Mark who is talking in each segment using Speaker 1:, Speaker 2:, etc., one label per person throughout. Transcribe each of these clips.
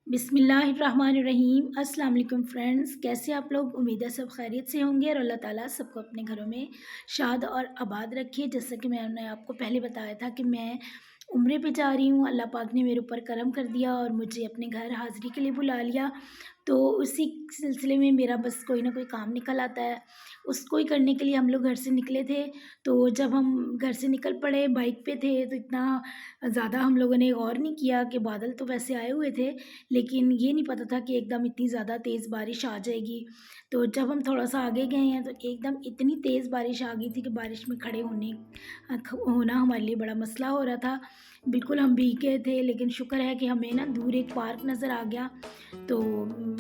Speaker 1: बिस्मिल्लाहिर्रहमानिर्रहीम। अस्सलाम वालेकुम फ्रेंड्स, कैसे आप लोग? उम्मीद है सब खैरियत से होंगे और अल्लाह ताला सबको अपने घरों में शाद और आबाद रखे। जैसा कि मैंने आपको पहले बताया था कि मैं उम्रे पे जा रही हूँ। अल्लाह पाक ने मेरे ऊपर करम कर दिया और मुझे अपने घर हाज़िरी के लिए बुला लिया। तो उसी सिलसिले में मेरा बस कोई ना कोई काम निकल आता है, उसको ही करने के लिए हम लोग घर से निकले थे। तो जब हम घर से निकल पड़े, बाइक पे थे, तो इतना ज़्यादा हम लोगों ने गौर नहीं किया कि बादल तो वैसे आए हुए थे, लेकिन ये नहीं पता था कि एकदम इतनी ज़्यादा तेज़ बारिश आ जाएगी। तो जब हम थोड़ा-सा आगे गए हैं तो एकदम इतनी तेज़ बारिश आ गई थी कि बारिश में खड़े होना हमारे लिए बड़ा मसला हो रहा था। बिल्कुल हम भीग गए थे, लेकिन शुक्र है कि हमें ना दूर एक पार्क नज़र आ गया। तो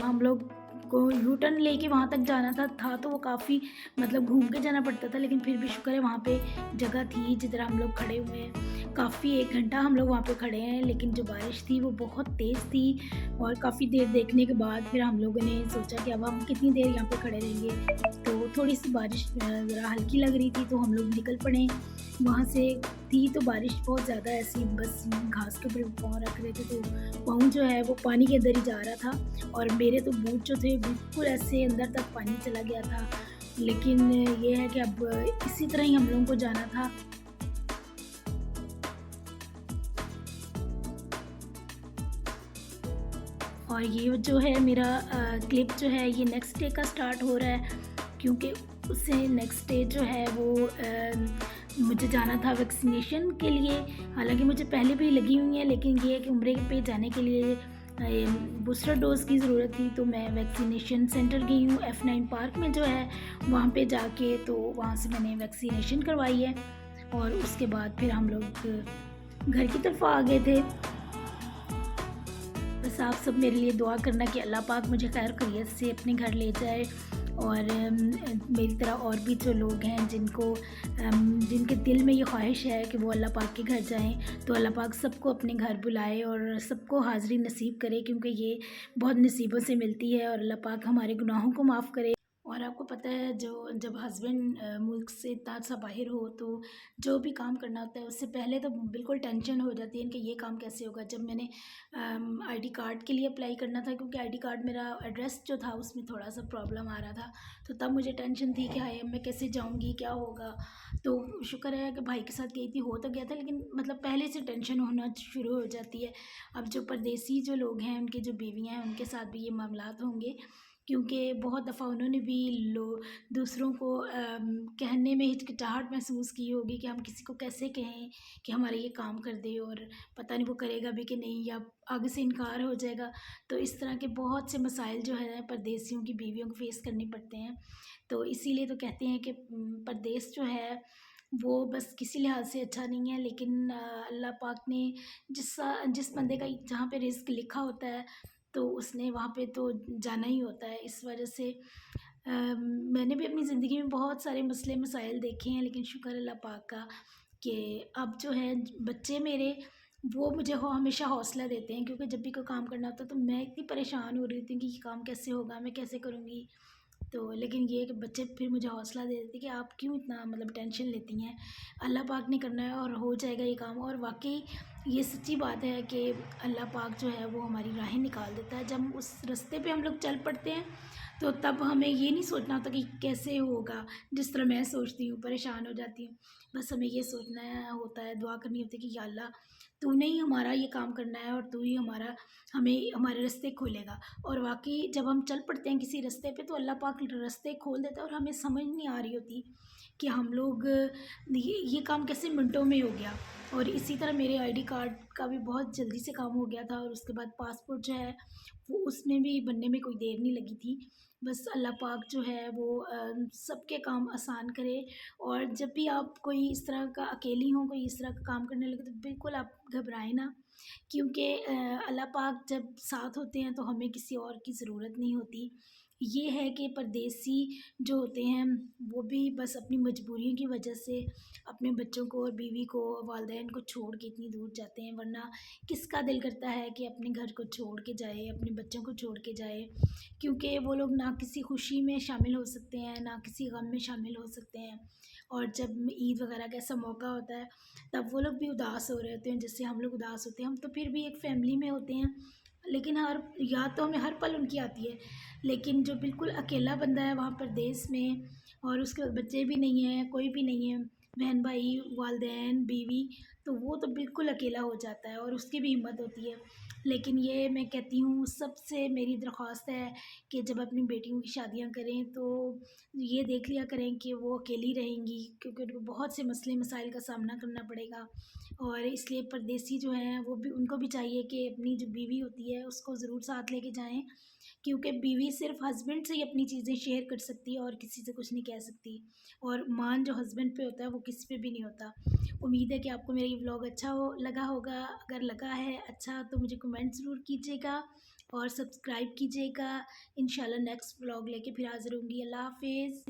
Speaker 1: हम लोग को यू टर्न लेके वहाँ तक जाना था तो वो काफ़ी मतलब घूम के जाना पड़ता था, लेकिन फिर भी शुक्र है वहाँ पे जगह थी जिधर हम लोग खड़े हुए हैं। काफ़ी 1 घंटा हम लोग वहाँ पे खड़े हैं, लेकिन जो बारिश थी वो बहुत तेज़ थी और काफ़ी देर देखने के बाद फिर हम लोगों ने सोचा कि अब हम कितनी देर यहाँ पे खड़े रहेंगे। तो थोड़ी-सी बारिश ज़रा हल्की लग रही थी तो हम लोग निकल पड़े वहाँ से। थी तो बारिश बहुत ज़्यादा, ऐसी बस घास के ऊपर पाँव रख रहे थे तो पाँव जो है वो पानी के अंदर ही जा रहा था और मेरे तो बूट जो थे बिल्कुल ऐसे अंदर तक पानी चला गया था। लेकिन ये है कि अब इसी तरह ही हम लोगों को जाना था। और ये जो है मेरा क्लिप जो है ये नेक्स्ट डे का स्टार्ट हो रहा है, क्योंकि उससे नेक्स्ट डे जो है वो मुझे जाना था वैक्सीनेशन के लिए। हालांकि मुझे पहले भी लगी हुई है, लेकिन ये है कि उम्रे पे जाने के लिए बूस्टर डोज़ की ज़रूरत थी। तो मैं वैक्सीनेशन सेंटर गई हूँ F9 पार्क में जो है, वहाँ पे जाके तो वहाँ से मैंने वैक्सीनेशन करवाई है। और उसके बाद फिर हम लोग घर की तरफ आ गए थे। बस आप सब मेरे लिए दुआ करना कि अल्लाह पाक मुझे खैर खैरियत से अपने घर ले जाए और मेरी तरह और भी जो लोग हैं जिनके दिल में ये ख्वाहिश है कि वो अल्लाह पाक के घर जाएं, तो अल्लाह पाक सबको अपने घर बुलाए और सबको हाज़िरी नसीब करे, क्योंकि ये बहुत नसीबों से मिलती है। और अल्लाह पाक हमारे गुनाहों को माफ़ करे। और आपको पता है जो जब हस्बैंड मुल्क से इतना सा बाहर हो तो जो भी काम करना होता है उससे पहले तो बिल्कुल टेंशन हो जाती है कि ये काम कैसे होगा। जब मैंने आईडी कार्ड के लिए अप्लाई करना था, क्योंकि आईडी कार्ड मेरा एड्रेस जो था उसमें थोड़ा सा प्रॉब्लम आ रहा था, तो तब मुझे टेंशन थी कि हाय अब मैं कैसे जाऊँगी, क्या होगा। तो शुक्र है कि भाई के साथ गई थी, हो तो गया था, लेकिन मतलब पहले से टेंशन होना शुरू हो जाती है। अब जो परदेसी जो लोग हैं उनकी जो बीवियाँ हैं उनके साथ भी ये मामलात होंगे, क्योंकि बहुत दफ़ा उन्होंने भी लो दूसरों को कहने में हिचकिचाहट महसूस की होगी कि हम किसी को कैसे कहें कि हमारा ये काम कर दे, और पता नहीं वो करेगा भी कि नहीं या आगे से इनकार हो जाएगा। तो इस तरह के बहुत से मसाइल जो है परदेसियों की बीवियों को फेस करने पड़ते हैं। तो इसीलिए तो कहते हैं कि परदेस जो है वो बस किसी लिहाज से अच्छा नहीं है, लेकिन अल्लाह पाक ने जिस बंदे का जहाँ पे रिस्क लिखा होता है तो उसने वहाँ पे तो जाना ही होता है। इस वजह से मैंने भी अपनी ज़िंदगी में बहुत सारे मसले मसाइल देखे हैं, लेकिन शुक्र अल्लाह पाक का कि अब जो है बच्चे मेरे वो मुझे हमेशा हौसला देते हैं, क्योंकि जब भी कोई काम करना होता है तो मैं इतनी परेशान हो रही थी कि ये काम कैसे होगा, मैं कैसे करूँगी। तो लेकिन ये है कि बच्चे फिर मुझे हौसला दे देते कि आप क्यों इतना मतलब टेंशन लेती हैं, अल्लाह पाक ने करना है और हो जाएगा ये काम। और वाकई ये सच्ची बात है कि अल्लाह पाक जो है वो हमारी राहें निकाल देता है। जब हम उस रास्ते पे हम लोग चल पड़ते हैं तो तब हमें ये नहीं सोचना होता कि कैसे होगा, जिस तरह मैं सोचती हूँ परेशान हो जाती हूँ। बस हमें ये सोचना होता है, दुआ करनी होती है कि या अल्लाह तूने ही हमारा ये काम करना है और तू ही हमें हमारे रास्ते खोलेगा। और वाक़ई जब हम चल पड़ते हैं किसी रास्ते पे तो अल्लाह पाक रास्ते खोल देता है और हमें समझ नहीं आ रही होती कि हम लोग ये काम कैसे मिनटों में हो गया। और इसी तरह मेरे आईडी कार्ड का भी बहुत जल्दी से काम हो गया था, और उसके बाद पासपोर्ट जो है वो उसमें भी बनने में कोई देर नहीं लगी थी। बस अल्लाह पाक जो है वो सबके काम आसान करे। और जब भी आप कोई इस तरह का अकेली हों, कोई इस तरह का काम करने लगे, तो बिल्कुल आप घबराएं ना, क्योंकि अल्लाह पाक जब साथ होते हैं तो हमें किसी और की ज़रूरत नहीं होती। ये है कि परदेसी जो होते हैं वो भी बस अपनी मजबूरियों की वजह से अपने बच्चों को और बीवी को, वालदैन को छोड़ के इतनी दूर जाते हैं, वरना किसका दिल करता है कि अपने घर को छोड़ के जाए, अपने बच्चों को छोड़ के जाए। क्योंकि वो लोग ना किसी खुशी में शामिल हो सकते हैं, ना किसी गम में शामिल हो सकते हैं। और जब ईद वगैरह का ऐसा मौका होता है तब वो लोग भी उदास हो रहे होते हैं, जैसे हम लोग उदास होते हैं। हम तो फिर भी एक फैमिली में होते हैं, لیکن یاد تو ہمیں ہر پل ان کی آتی ہے، لیکن جو بالکل اکیلا بندہ ہے وہاں پردیس میں، اور اس کے بچے بھی نہیں ہیں، کوئی بھی نہیں ہے، بہن بھائی والدین بیوی، تو وہ تو بالکل اکیلا ہو جاتا ہے اور اس کی بھی ہمت ہوتی ہے۔ لیکن یہ میں کہتی ہوں سب سے میری درخواست ہے کہ جب اپنی بیٹیوں کی شادیاں کریں تو یہ دیکھ لیا کریں کہ وہ اکیلی رہیں گی، کیونکہ ان کو بہت سے مسئلے مسائل کا سامنا کرنا پڑے گا، اور اس لیے پردیسی جو ہیں وہ بھی ان کو بھی چاہیے کہ اپنی جو بیوی ہوتی ہے اس کو ضرور ساتھ لے کے جائیں، کیونکہ بیوی صرف ہسبینڈ سے ہی اپنی چیزیں شیئر کر سکتی ہے اور کسی سے کچھ نہیں کہہ سکتی، اور مان جو ہسبینڈ پہ ہوتا ہے وہ کسی پہ بھی نہیں ہوتا۔ امید ہے کہ آپ کو میرا یہ ولاگ اچھا لگا ہوگا، اگر لگا ہے اچھا تو مجھے کمنٹ ضرور کیجیے گا اور سبسکرائب کیجیے گا۔ انشاءاللہ نیکسٹ ولاگ لے کے پھر حاضر ہوں گی۔ اللہ حافظ۔